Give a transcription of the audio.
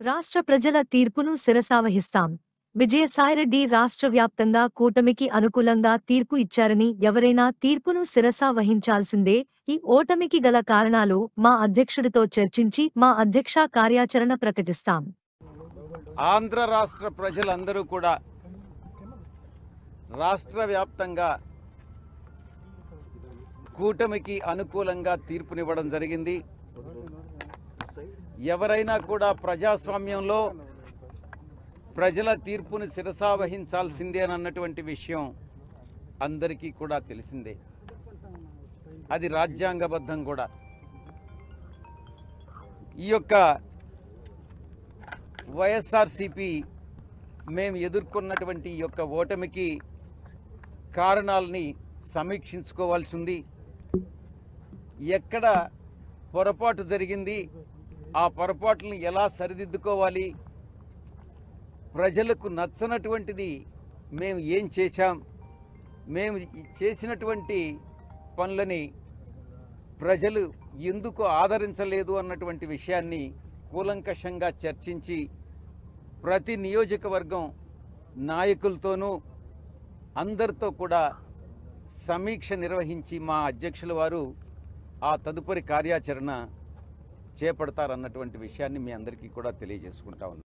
రాష్ట్ర ప్రజల తీర్పును శిరసావహిస్తాం. విజయసాయిరెడ్డి రాష్ట్ర వ్యాప్తంగా కూటమికి అనుకూలంగా తీర్పు ఇచ్చారని ఎవరైనా తీర్పును శిరసా వహించాల్సిందే. ఈ ఓటమికి గల కారణాలు మా అధ్యక్షుడితో చర్చించి మా అధ్యక్ష కార్యాచరణ ప్రకటిస్తాం. ఆంధ్ర రాష్ట్ర ప్రజలందరూ కూడా రాష్ట్ర వ్యాప్తంగా కూటమికి అనుకూలంగా తీర్పునివ్వడం జరిగింది. ఎవరైనా కూడా ప్రజాస్వామ్యంలో ప్రజల తీర్పును శిరసావహించాల్సిందే అన్నటువంటి విషయం అందరికీ కూడా తెలిసిందే. అది రాజ్యాంగబద్ధం కూడా. ఈ యొక్క వైఎస్ఆర్సీపీ మేము ఎదుర్కొన్నటువంటి ఈ యొక్క ఓటమికి కారణాలని సమీక్షించుకోవాల్సి ఉంది. ఎక్కడ పొరపాటు జరిగింది, ఆ పొరపాట్లను ఎలా సరిదిద్దుకోవాలి, ప్రజలకు నచ్చనటువంటిది మేము ఏం చేశాం, మేము చేసినటువంటి పనులని ప్రజలు ఎందుకు ఆదరించలేదు అన్నటువంటి విషయాన్ని కూలంకషంగా చర్చించి ప్రతి నియోజకవర్గం నాయకులతోనూ అందరితో కూడా సమీక్ష నిర్వహించి మా అధ్యక్షుల వారు ఆ తదుపరి కార్యాచరణ చేపడతారన్నటువంటి విషయాన్ని మీ అందరికీ కూడా తెలియజేసుకుంటా ఉన్నాను.